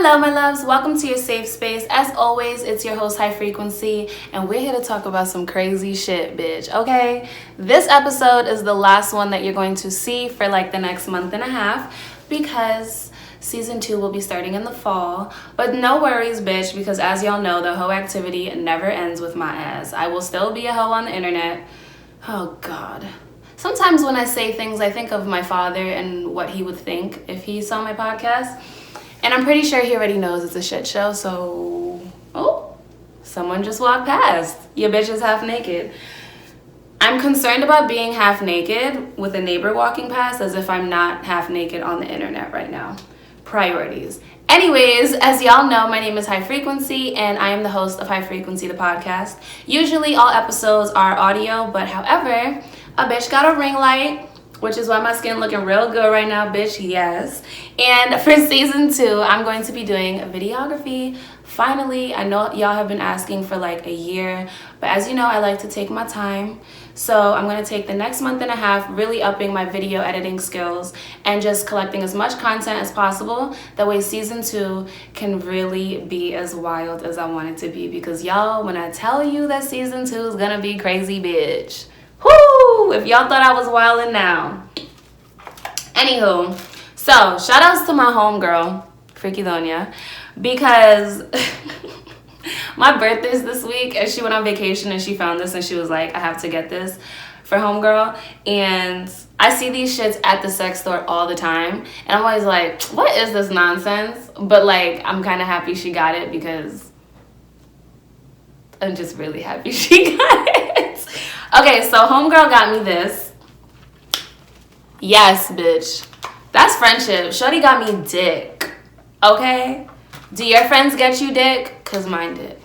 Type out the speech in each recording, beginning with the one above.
Hello, my loves. Welcome to your safe space. As always, it's your host, High Frequency, and we're here to talk about some crazy shit, bitch, okay? This episode is the last one that you're going to see for like the next month and a half because season 2 will be starting in the fall. But no worries, bitch, because as y'all know, the hoe activity never ends with my ass. I will still be a hoe on the internet. Oh, God. Sometimes when I say things, I think of my father and what he would think if he saw my podcast. And I'm pretty sure he already knows it's a shit show, so... Oh, someone just walked past. Your bitch is half naked. I'm concerned about being half naked with a neighbor walking past as if I'm not half naked on the internet right now. Priorities. Anyways, as y'all know, my name is High Frequency, and I am the host of High Frequency, the podcast. Usually all episodes are audio, but however, a bitch got a ring light, which is why my skin looking real good right now, bitch, yes. And for season 2, I'm going to be doing videography. Finally, I know y'all have been asking for like a year, but as you know, I like to take my time. So I'm gonna take the next month and a half really upping my video editing skills and just collecting as much content as possible. That way season 2 can really be as wild as I want it to be. Because y'all, when I tell you that season 2 is gonna be crazy, bitch. Whoo! If y'all thought I was wildin' now. Anywho, so shout outs to my homegirl, Freaky Donia, because my birthday's this week and she went on vacation and she found this and she was like, I have to get this for homegirl. And I see these shits at the sex store all the time and I'm always like, what is this nonsense? But like, I'm kind of happy she got it because I'm just really happy she got it. Okay, so homegirl got me this. Yes, bitch. That's friendship. Shorty got me dick. Okay? Do your friends get you dick? Because mine did.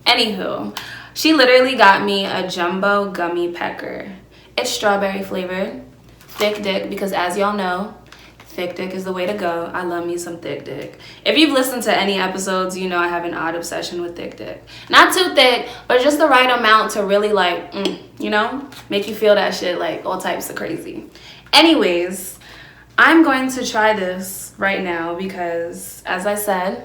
Anywho, she literally got me a jumbo gummy pecker. It's strawberry flavored. Thick dick, because as y'all know, thick dick is the way to go. I love me some thick dick. If you've listened to any episodes, you know I have an odd obsession with thick dick. Not too thick, but just the right amount to really like, you know, make you feel that shit like all types of crazy. Anyways, I'm going to try this right now because, as I said,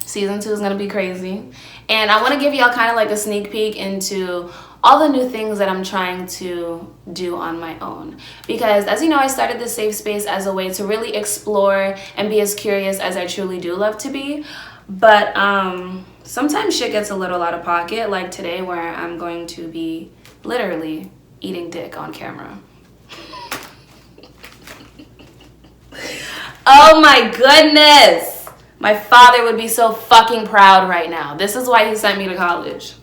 season 2 is going to be crazy. And I want to give y'all kind of like a sneak peek into all the new things that I'm trying to do on my own. Because as you know, I started this safe space as a way to really explore and be as curious as I truly do love to be. But sometimes shit gets a little out of pocket, like today where I'm going to be literally eating dick on camera. Oh my goodness! My father would be so fucking proud right now. This is why he sent me to college.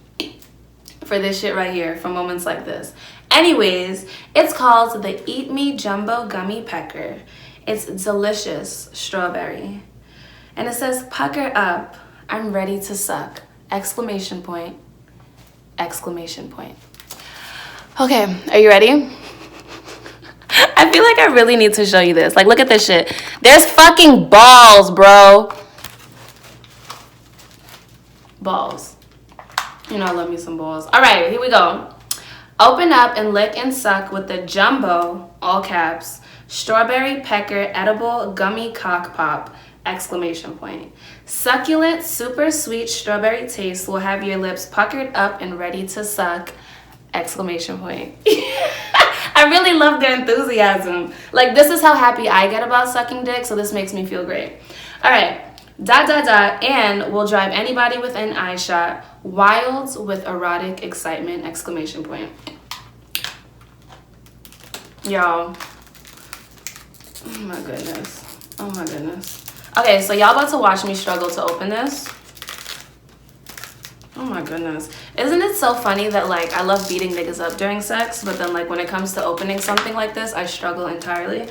For this shit right here, for moments like this. Anyways, it's called the Eat Me Jumbo Gummy Pecker. It's delicious strawberry. And it says, pucker up, I'm ready to suck. Exclamation point. Exclamation point. Okay, are you ready? I feel like I really need to show you this. Like, look at this shit. There's fucking balls, bro. Balls. You know I love me some balls. All right, here we go. Open up and lick and suck with the jumbo, all caps, strawberry pecker edible gummy cock pop, exclamation point. Succulent, super sweet strawberry taste will have your lips puckered up and ready to suck, exclamation point. I really love their enthusiasm. Like, this is how happy I get about sucking dick, so this makes me feel great. All right. ... and will drive anybody within eye shot. Wilds with erotic excitement, exclamation point. Y'all. Oh my goodness. Oh my goodness. Okay, so y'all about to watch me struggle to open this. Oh my goodness. Isn't it so funny that like I love beating niggas up during sex, but then like when it comes to opening something like this, I struggle entirely.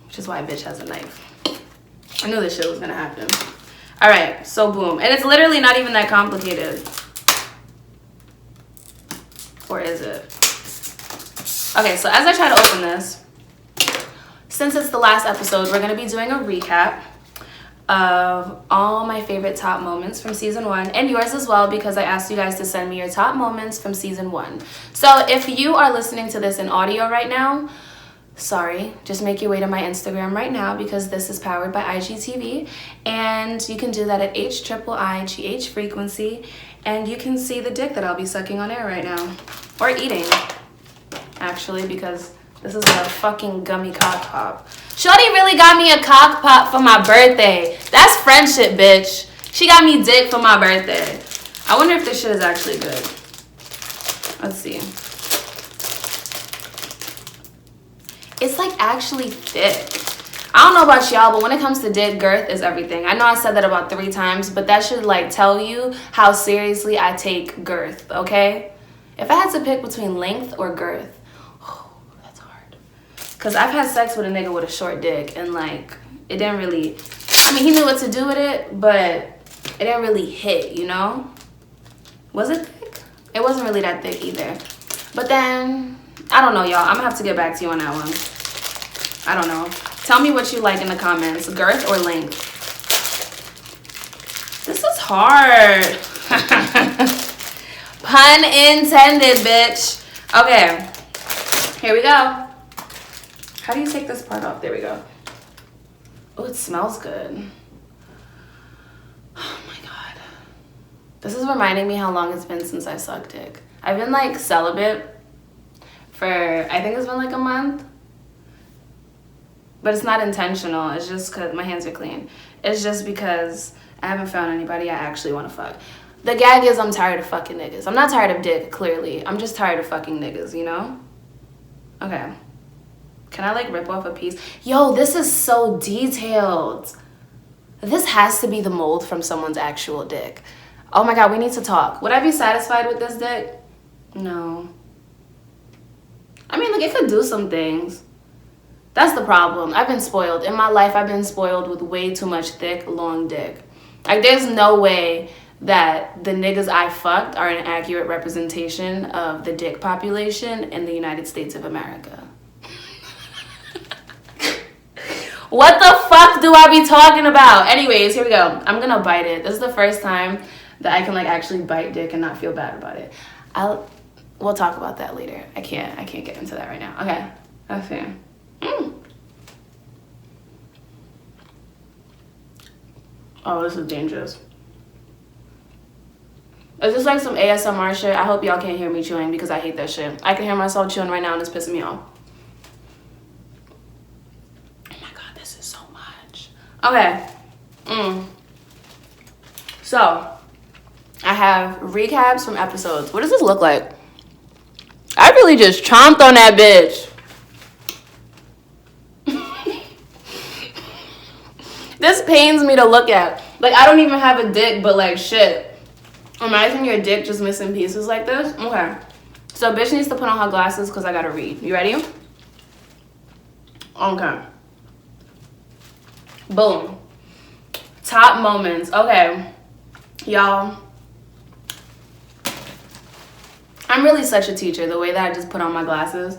Which is why a bitch has a knife. I knew this shit was gonna happen. All right, so boom. And it's literally not even that complicated. Or is it? Okay, so as I try to open this, since it's the last episode, we're gonna be doing a recap of all my favorite top moments from season 1 and yours as well, because I asked you guys to send me your top moments from season 1. So if you are listening to this in audio right now, sorry, just make your way to my Instagram right now because this is powered by IGTV, and you can do that at HIIIGH frequency, and you can see the dick that I'll be sucking on air right now, or eating, actually, because this is a fucking gummy cock pop. Shorty really got me a cock pop for my birthday. That's friendship, bitch. She got me dick for my birthday. I wonder if this shit is actually good. Let's see. It's like actually thick. I don't know about y'all, but when it comes to dick, girth is everything. I know I said that about 3 times, but that should like tell you how seriously I take girth, okay? If I had to pick between length or girth, oh, that's hard. Because I've had sex with a nigga with a short dick, and like, it didn't really, I mean, he knew what to do with it, but it didn't really hit, you know? Was it thick? It wasn't really that thick either. But then, I don't know, y'all. I'm gonna have to get back to you on that one. I don't know. Tell me what you like in the comments, girth or length. This is hard. Pun intended, bitch. Okay, here we go. How do you take this part off? There we go. Oh, it smells good. Oh my God. This is reminding me how long it's been since I sucked dick. I've been like celibate for, I think it's been like a month. But it's not intentional. It's just because my hands are clean. It's just because I haven't found anybody I actually want to fuck. The gag is I'm tired of fucking niggas. I'm not tired of dick, clearly. I'm just tired of fucking niggas, you know? Okay. Can I like rip off a piece? Yo, this is so detailed. This has to be the mold from someone's actual dick. Oh my God, we need to talk. Would I be satisfied with this dick? No. I mean, like, it could do some things. That's the problem. I've been spoiled. In my life, I've been spoiled with way too much thick, long dick. Like, there's no way that the niggas I fucked are an accurate representation of the dick population in the United States of America. What the fuck do I be talking about? Anyways, here we go. I'm gonna bite it. This is the first time that I can like actually bite dick and not feel bad about it. We'll talk about that later. I can't get into that right now. Okay, that's fair. Oh, this is dangerous. Is this like some ASMR shit? I hope y'all can't hear me chewing because I hate that shit. I can hear myself chewing right now and it's pissing me off. Oh my God, this is so much. Okay. So, I have recaps from episodes. What does this look like? I really just chomped on that bitch. This pains me to look at. Like, I don't even have a dick, but like, shit. Imagine your dick just missing pieces like this. Okay. So, bitch needs to put on her glasses because I gotta read. You ready? Okay. Boom. Top moments. Okay. Y'all. I'm really such a teacher. The way that I just put on my glasses.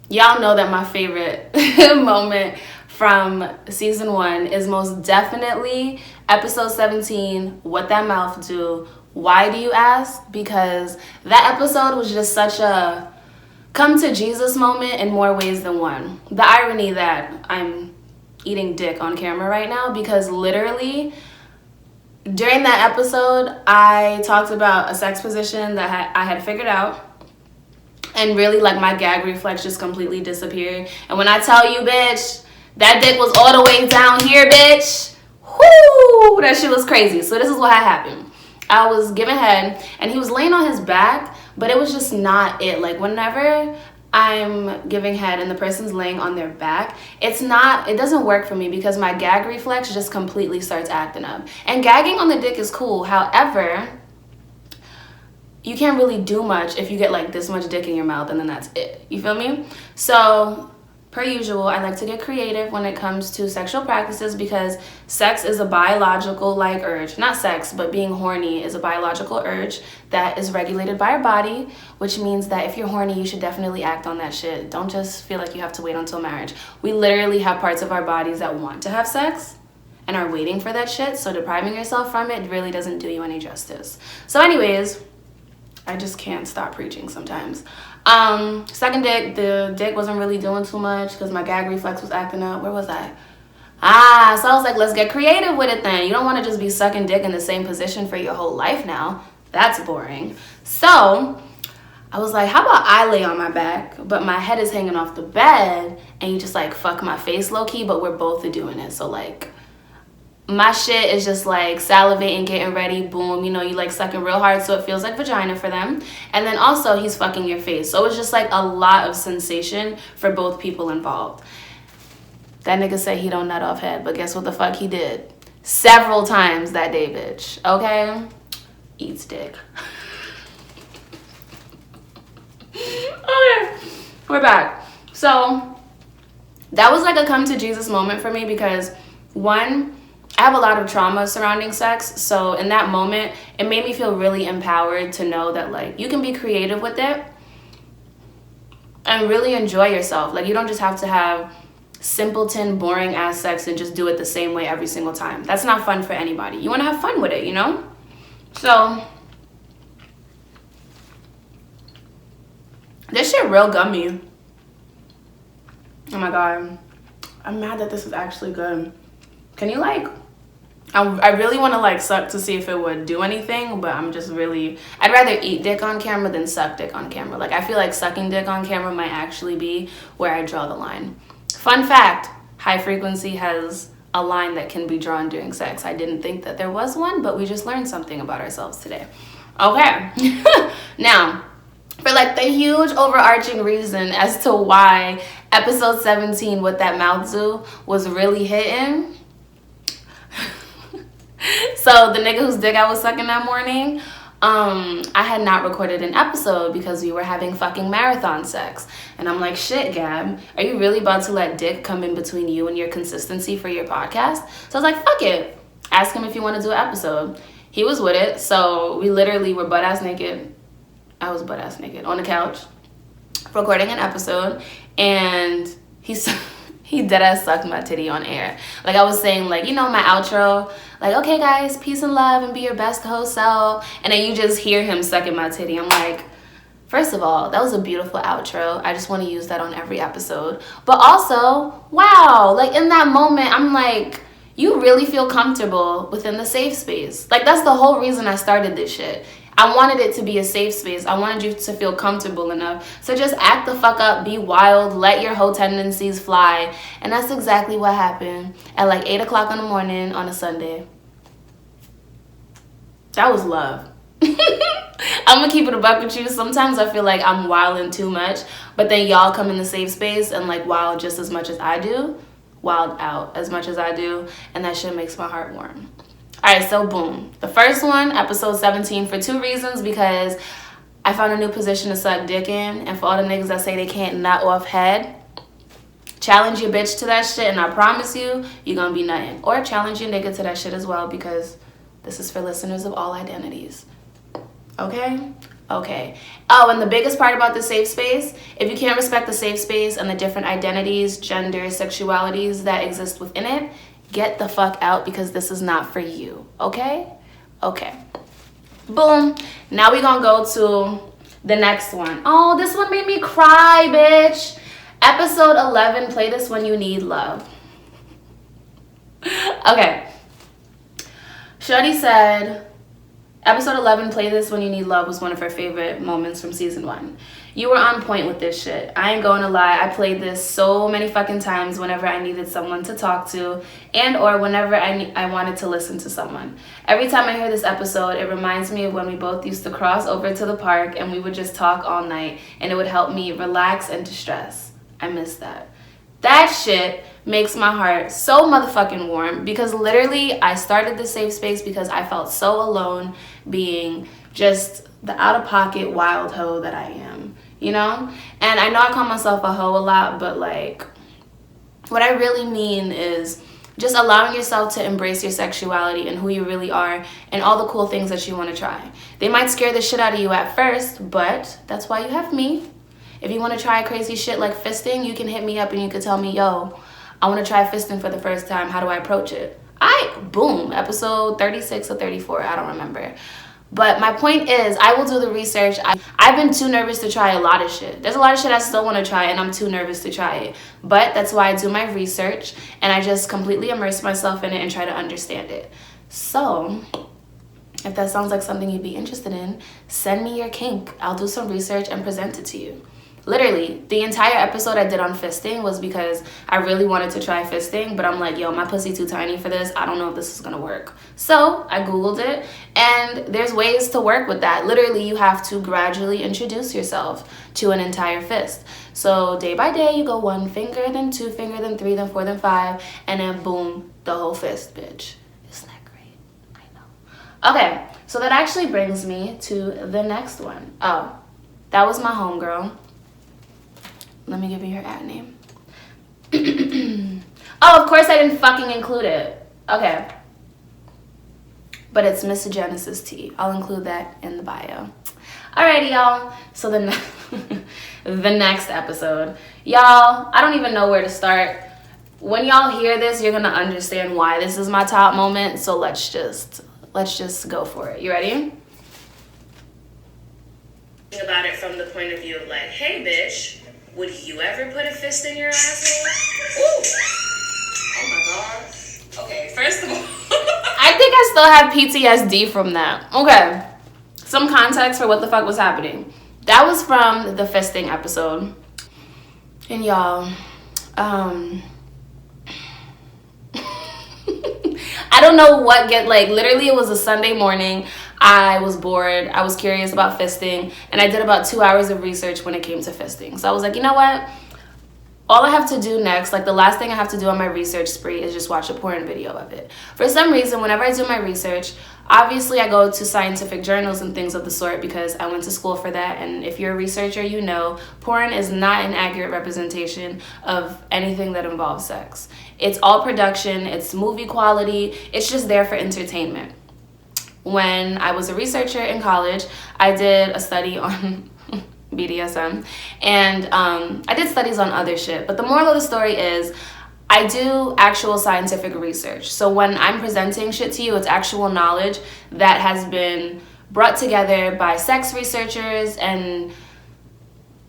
Y'all know that my favorite moment from season 1 is most definitely episode 17, What That Mouth Do. Why do you ask? Because that episode was just such a come to Jesus moment in more ways than one. The irony that I'm eating dick on camera right now, because literally during that episode, I talked about a sex position that I had figured out. And really, like, my gag reflex just completely disappeared. And when I tell you, bitch, that dick was all the way down here, bitch. Whoo! That shit was crazy. So this is what had happened. I was giving head, and he was laying on his back, but it was just not it. Like, whenever I'm giving head and the person's laying on their back, it doesn't work for me because my gag reflex just completely starts acting up. And gagging on the dick is cool. However, you can't really do much if you get like this much dick in your mouth and then that's it. You feel me? So, per usual, I like to get creative when it comes to sexual practices because sex is a biological like urge. Not sex, but being horny is a biological urge that is regulated by our body, which means that if you're horny, you should definitely act on that shit. Don't just feel like you have to wait until marriage. We literally have parts of our bodies that want to have sex and are waiting for that shit, so depriving yourself from it really doesn't do you any justice. So anyways, I just can't stop preaching sometimes. Second dick, the dick wasn't really doing too much because my gag reflex was acting up. Where was I? So I was like, let's get creative with it then. You don't want to just be sucking dick in the same position for your whole life now. That's boring. So I was like, how about I lay on my back, but my head is hanging off the bed, and you just like fuck my face low key, but we're both doing it. So like, my shit is just like salivating, getting ready, boom, you know, you like sucking real hard so it feels like vagina for them. And then also he's fucking your face. So it's just like a lot of sensation for both people involved. That nigga said he don't nut off head, but guess what the fuck he did? Several times that day, bitch. Okay? Eats dick. Okay, we're back. So that was like a come to Jesus moment for me because one, I have a lot of trauma surrounding sex, so in that moment, it made me feel really empowered to know that like you can be creative with it and really enjoy yourself. Like you don't just have to have simpleton, boring ass sex and just do it the same way every single time. That's not fun for anybody. You want to have fun with it, you know? So this shit real gummy. Oh my god. I'm mad that this is actually good. Can you like, I really want to like suck to see if it would do anything, but I'm just really, I'd rather eat dick on camera than suck dick on camera. Like I feel like sucking dick on camera might actually be where I draw the line. Fun fact, high frequency has a line that can be drawn during sex. I didn't think that there was one, but we just learned something about ourselves today. Okay. Now, for like the huge overarching reason as to why episode 17 with that mouth zoo was really hitting. So the nigga whose dick I was sucking that morning, I had not recorded an episode because we were having fucking marathon sex. And I'm like, shit, Gab, are you really about to let dick come in between you and your consistency for your podcast? So I was like, fuck it. Ask him if you want to do an episode. He was with it. So we literally were butt-ass naked. I was butt-ass naked on the couch recording an episode. And he deadass sucked my titty on air. Like I was saying, like, you know, my outro, like, okay guys, peace and love and be your best host self. And then you just hear him sucking my titty. I'm like, first of all, that was a beautiful outro. I just want to use that on every episode. But also, wow, like in that moment, I'm like, you really feel comfortable within the safe space. Like that's the whole reason I started this shit. I wanted it to be a safe space. I wanted you to feel comfortable enough. So just act the fuck up, be wild, let your whole tendencies fly. And that's exactly what happened at like 8 o'clock in the morning on a Sunday. That was love. I'm gonna keep it a buck with you. Sometimes I feel like I'm wilding too much, but then y'all come in the safe space and like wild just as much as I do, wild out as much as I do, and that shit makes my heart warm. All right, so boom. The first one, episode 17, for two reasons, because I found a new position to suck dick in, and for all the niggas that say they can't nut off head, challenge your bitch to that shit, and I promise you, you're gonna be nutting. Or challenge your nigga to that shit as well, because this is for listeners of all identities. Okay? Okay. Oh, and the biggest part about the safe space, if you can't respect the safe space and the different identities, genders, sexualities that exist within it, get the fuck out because this is not for you. Okay? Okay. Boom. Now we gonna go to the next one. Oh, this one made me cry, bitch. Episode 11, play this when you need love. Okay. Shorty said, episode 11, play this when you need love, was one of her favorite moments from season 1. You were on point with this shit. I ain't going to lie. I played this so many fucking times whenever I needed someone to talk to and or whenever I wanted to listen to someone. Every time I hear this episode, it reminds me of when we both used to cross over to the park and we would just talk all night and it would help me relax and distress. I miss that. That shit makes my heart so motherfucking warm because literally I started this safe space because I felt so alone being just the out-of-pocket wild hoe that I am, you know? And I know I call myself a hoe a lot, but like what I really mean is just allowing yourself to embrace your sexuality and who you really are and all the cool things that you want to try. They might scare the shit out of you at first, but that's why you have me. If you want to try crazy shit like fisting, you can hit me up and you can tell me, yo, I want to try fisting for the first time. How do I approach it? Boom, episode 36 or 34, I don't remember. But my point is, I will do the research. I've been too nervous to try a lot of shit. There's a lot of shit I still want to try, and I'm too nervous to try it. But that's why I do my research, and I just completely immerse myself in it and try to understand it. So if that sounds like something you'd be interested in, send me your kink. I'll do some research and present it to you. Literally, the entire episode I did on fisting was because I really wanted to try fisting, but I'm like, yo, my pussy too tiny for this. I don't know if this is gonna work. So I Googled it, and there's ways to work with that. Literally, you have to gradually introduce yourself to an entire fist. So day by day, you go 1 finger, then 2 finger, then 3, then 4, then 5, and then boom, the whole fist, bitch. Isn't that great? I know. Okay, so that actually brings me to the next one. Oh, that was my homegirl. Let me give you her ad name. Oh, of course I didn't fucking include it. Okay. But it's Miss Genesis T. I'll include that in the bio. Alrighty, y'all. So the next episode. Y'all, I don't even know where to start. When y'all hear this, you're gonna understand why this is my top moment. So let's just go for it. You ready? About it from the point of view of like, hey bitch, would you ever put a fist in your asshole? Ooh. Oh my god. Okay, first of all, I think I still have PTSD from that. Okay, some context for what the fuck was happening. That was from the fisting episode. And y'all, I don't know what literally it was a Sunday morning. I was bored. I was curious about fisting, and I did about 2 hours of research when it came to fisting. So I was like, you know what? All I have to do next, like the last thing I have to do on my research spree is just watch a porn video of it. For some reason, whenever I do my research, obviously I go to scientific journals and things of the sort because I went to school for that. And if you're a researcher, you know porn is not an accurate representation of anything that involves sex. It's all production. It's movie quality. It's just there for entertainment. When I was a researcher in college, I did a study on BDSM, and I did studies on other shit. But the moral of the story is I do actual scientific research. So when I'm presenting shit to you, it's actual knowledge that has been brought together by sex researchers and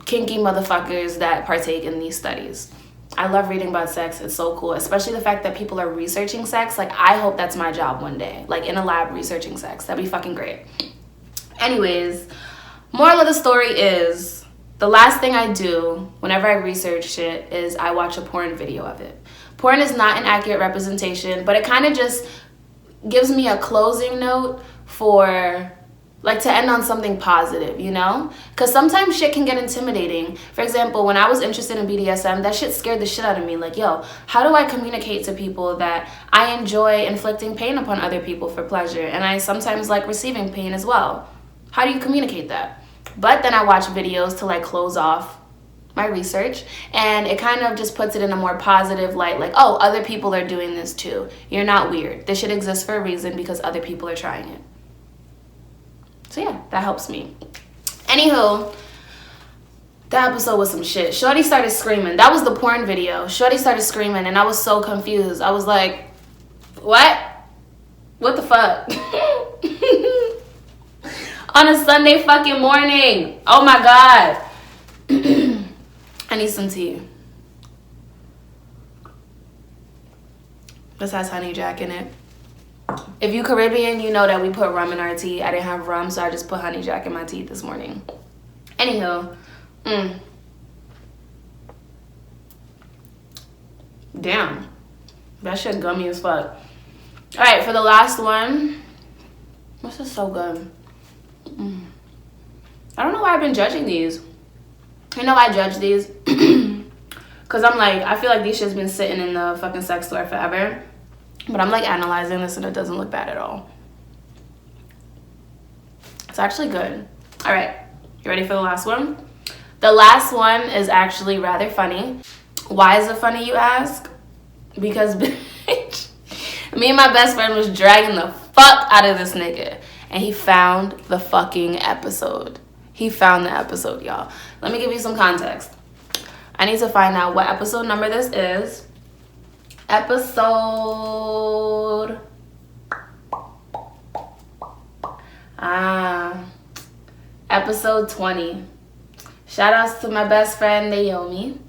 kinky motherfuckers that partake in these studies. I love reading about sex. It's so cool, especially the fact that people are researching sex. Like, I hope that's my job one day, like in a lab researching sex. That'd be fucking great. Anyways, moral of the story is the last thing I do whenever I research shit is I watch a porn video of it. Porn is not an accurate representation, but it kind of just gives me a closing note for like to end on something positive, you know? Because sometimes shit can get intimidating. For example, when I was interested in BDSM, that shit scared the shit out of me. Like, yo, how do I communicate to people that I enjoy inflicting pain upon other people for pleasure? And I sometimes like receiving pain as well. How do you communicate that? But then I watch videos to like close off my research, and it kind of just puts it in a more positive light, like, oh, other people are doing this too. You're not weird. This shit exists for a reason because other people are trying it. So yeah, that helps me. Anywho, that episode was some shit. Shorty started screaming. That was the porn video. Shorty started screaming, and I was so confused. I was like, what? What the fuck? On a Sunday fucking morning. Oh my God. I need some tea. This has honey jack in it. If you Caribbean, you know that we put rum in our tea. I didn't have rum, so I just put honey jack in my tea this morning. Anywho, damn, that shit gummy as fuck. All right, for the last one, this is so good. I don't know why I've been judging these. You know, I judge these because I'm like, I feel like these shit's been sitting in the fucking sex store forever. But I'm like analyzing this and it doesn't look bad at all. It's actually good. All right, you ready for the last one? The last one is actually rather funny. Why is it funny, you ask? Because bitch, me and my best friend was dragging the fuck out of this nigga, and he found the fucking episode. He found the episode, y'all. Let me give you some context. I need to find out what episode number this is. Episode episode 20. Shout outs to my best friend Naomi.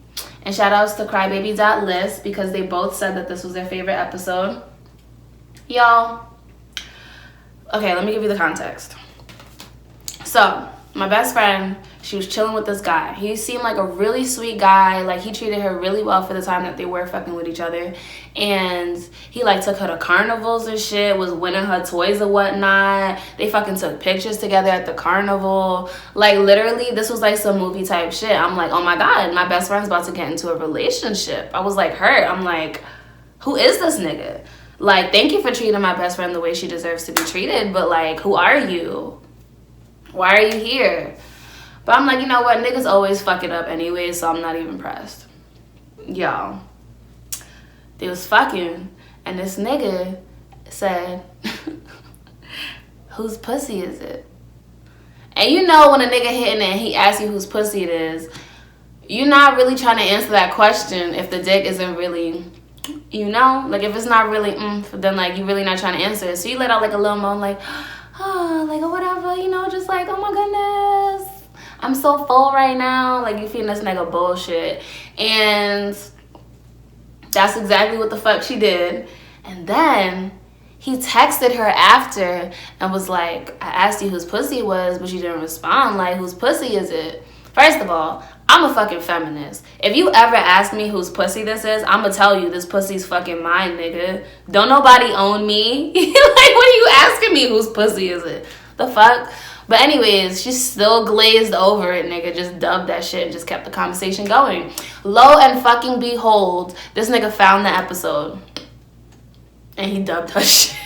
And shout outs to crybaby.list because they both said that this was their favorite episode. Y'all, okay, let me give you the context. So, my best friend, she was chilling with this guy. He seemed like a really sweet guy. Like, he treated her really well for the time that they were fucking with each other. And he, like, took her to carnivals and shit, was winning her toys and whatnot. They fucking took pictures together at the carnival. Like, literally, this was, like, some movie type shit. I'm like, oh, my God, my best friend's about to get into a relationship. I was, like, hurt. I'm like, who is this nigga? Like, thank you for treating my best friend the way she deserves to be treated. But, like, who are you? Why are you here? But I'm like, you know what? Niggas always fuck it up anyway, so I'm not even pressed. Y'all. They was fucking, and this nigga said, whose pussy is it? And you know when a nigga hitting it and he asks you whose pussy it is, you're not really trying to answer that question if the dick isn't really, you know? Like, if it's not really, then, like, you're really not trying to answer it. So you let out, like, a little moan, like, oh, like, or whatever, you know, just like, oh my goodness, I'm so full right now. Like, you feeling this nigga bullshit. And that's exactly what the fuck she did. And then he texted her after and was like, I asked you whose pussy it was, but you didn't respond. Like, whose pussy is it? First of all, I'm a fucking feminist. If you ever ask me whose pussy this is, I'm gonna tell you this pussy's fucking mine, nigga. Don't nobody own me. Like, what are you asking me whose pussy is it? The fuck? But anyways, she still glazed over it, nigga. Just dubbed that shit and just kept the conversation going. Lo and fucking behold, this nigga found the episode. And he dubbed her shit.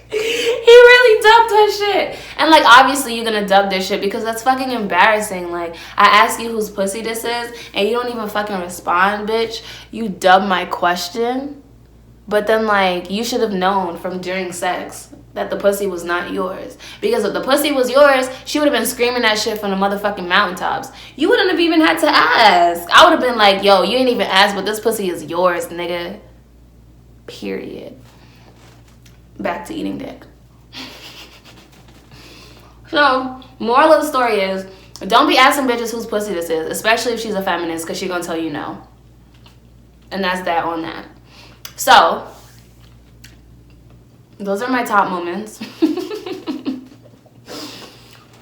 He really dubbed her shit. And, like, obviously you're gonna dub this shit because that's fucking embarrassing. Like, I ask you whose pussy this is and you don't even fucking respond, bitch. You dub my question. But then, like, you should have known from during sex that the pussy was not yours. Because if the pussy was yours, she would have been screaming that shit from the motherfucking mountaintops. You wouldn't have even had to ask. I would have been like, yo, you ain't even asked, but this pussy is yours, nigga. Period. Back to eating dick. So, moral of the story is, don't be asking bitches whose pussy this is, especially if she's a feminist, because she's going to tell you no. And that's that on that. So, those are my top moments.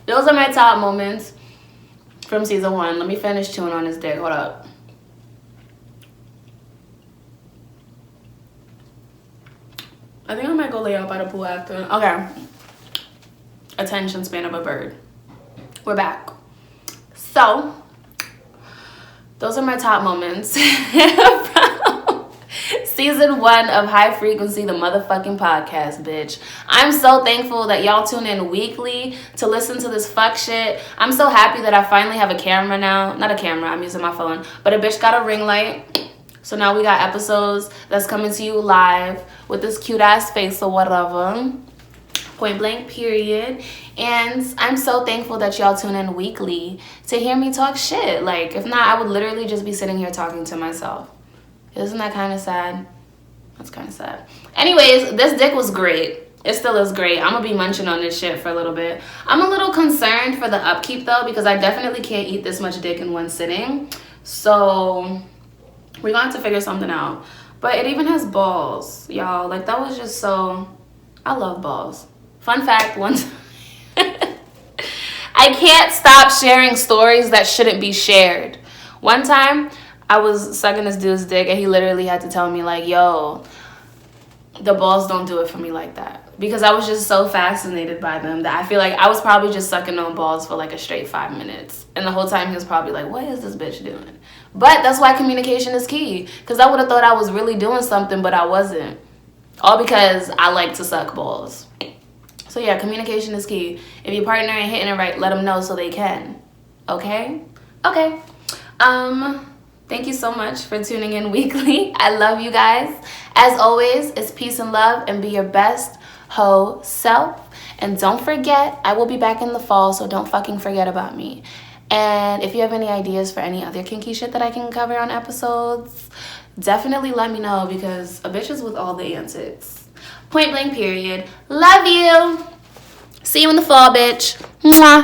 Those are my top moments from season 1. Let me finish chewing on this dick. Hold up. I think I might go lay out by the pool after. Okay. Attention span of a bird. We're back. So, those are my top moments from season 1 of High Frequency, the motherfucking podcast, bitch. I'm so thankful that y'all tune in weekly to listen to this fuck shit. I'm so happy that I finally have a camera now. Not a camera, I'm using my phone. But a bitch got a ring light. So now we got episodes that's coming to you live with this cute ass face or whatever. Point blank, period. And I'm so thankful that y'all tune in weekly to hear me talk shit. Like, if not, I would literally just be sitting here talking to myself. Isn't that kind of sad? That's kind of sad. Anyways, this dick was great. It still is great. I'm gonna be munching on this shit for a little bit. I'm a little concerned for the upkeep though, because I definitely can't eat this much dick in one sitting. So we're gonna have to figure something out. But it even has balls, y'all. Like, that was just so... I love balls. Fun fact, once... I can't stop sharing stories that shouldn't be shared. One time, I was sucking this dude's dick, and he literally had to tell me, like, yo, the balls don't do it for me like that. Because I was just so fascinated by them that I feel like I was probably just sucking on balls for, like, a straight 5 minutes. And the whole time, he was probably like, what is this bitch doing? But that's why communication is key. Because I would have thought I was really doing something, but I wasn't. All because I like to suck balls. So yeah, communication is key. If your partner ain't hitting it right, let them know so they can. Okay? Okay. Thank you so much for tuning in weekly. I love you guys. As always, it's peace and love, and be your best hoe self. And don't forget, I will be back in the fall, so don't fucking forget about me. And if you have any ideas for any other kinky shit that I can cover on episodes, definitely let me know, because a bitch is with all the answers. Point blank, period. Love you. See you in the fall, bitch. Mwah.